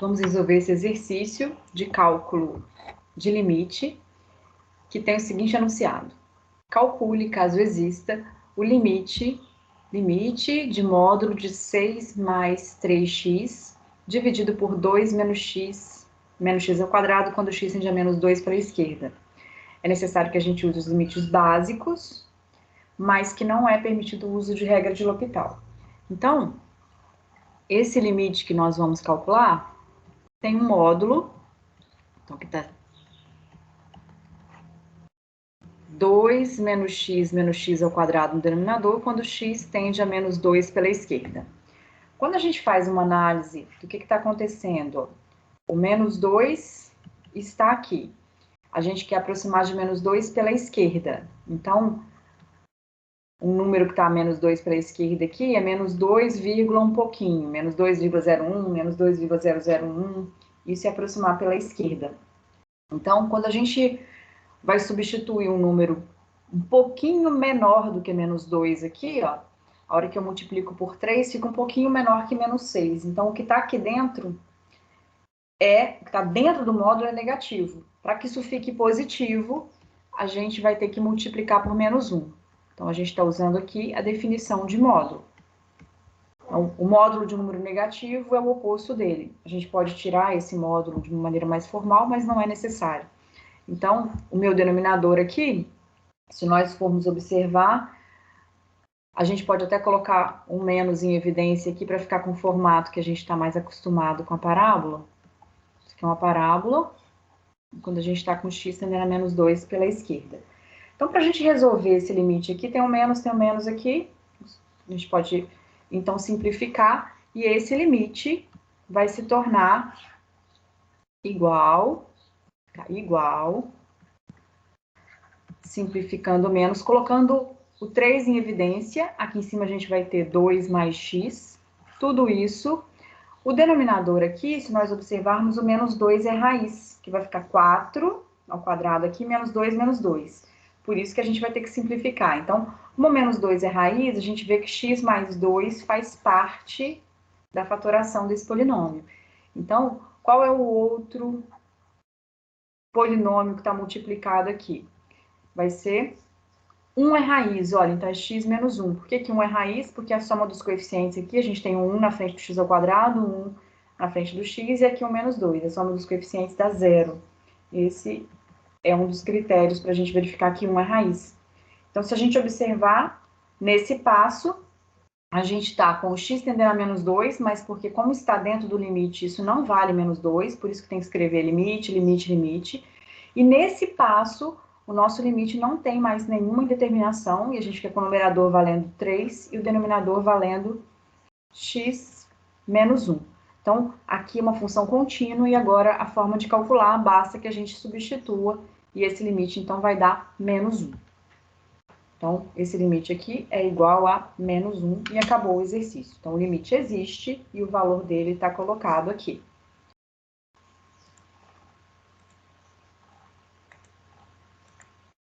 Vamos resolver esse exercício de cálculo de limite, que tem o seguinte enunciado. Calcule, caso exista, o limite de módulo de 6 mais 3x dividido por 2 menos x ao quadrado, quando x tende a menos 2 para a esquerda. É necessário que a gente use os limites básicos, mas que não é permitido o uso de regra de L'Hopital. Então, esse limite que nós vamos calcular tem um módulo, então aqui está 2 menos x ao quadrado no denominador, quando x tende a menos 2 pela esquerda. Quando a gente faz uma análise do que está acontecendo, o menos 2 está aqui. A gente quer aproximar de menos 2 pela esquerda. Então, um número que está a menos 2 pela esquerda aqui é menos 2, um pouquinho, menos 2,01, menos 2,001, isso é aproximar pela esquerda. Então, quando a gente vai substituir um número um pouquinho menor do que menos 2 aqui, ó, a hora que eu multiplico por 3, fica um pouquinho menor que menos 6. Então, o que está aqui dentro o que está dentro do módulo é negativo. Para que isso fique positivo, a gente vai ter que multiplicar por menos 1. Então, a gente está usando aqui a definição de módulo. Então, o módulo de um número negativo é o oposto dele. A gente pode tirar esse módulo de uma maneira mais formal, mas não é necessário. Então, o meu denominador aqui, se nós formos observar, a gente pode até colocar um menos em evidência aqui para ficar com o formato que a gente está mais acostumado com a parábola. Isso aqui é uma parábola, quando a gente está com x tendendo a menos 2 pela esquerda. Então, para a gente resolver esse limite aqui, tem um menos aqui, a gente pode, então, simplificar, e esse limite vai se tornar igual, simplificando menos, colocando o 3 em evidência, aqui em cima a gente vai ter 2 mais x, tudo isso. O denominador aqui, se nós observarmos, o menos 2 é raiz, que vai ficar 4 ao quadrado aqui, menos 2. Por isso que a gente vai ter que simplificar. Então, como o menos 2 é raiz, a gente vê que x mais 2 faz parte da fatoração desse polinômio. Então, qual é o outro polinômio que está multiplicado aqui? Vai ser 1 é raiz, olha, então é x menos 1. Por que 1 é raiz? Porque a soma dos coeficientes aqui, a gente tem um 1 na frente do x ao quadrado, 1 na frente do x, e aqui um menos 2. A soma dos coeficientes dá 0. Esse é um dos critérios para a gente verificar que 1 é raiz. Então, se a gente observar, nesse passo, a gente está com o x tendendo a menos 2, mas porque como está dentro do limite, isso não vale menos 2, por isso que tem que escrever limite, limite, limite. E nesse passo, o nosso limite não tem mais nenhuma indeterminação, e a gente fica com o numerador valendo 3 e o denominador valendo x menos 1. Então, aqui é uma função contínua, e agora a forma de calcular, basta que a gente substitua, e esse limite, então, vai dar menos 1. Então, esse limite aqui é igual a menos 1, e acabou o exercício. Então, o limite existe, e o valor dele está colocado aqui.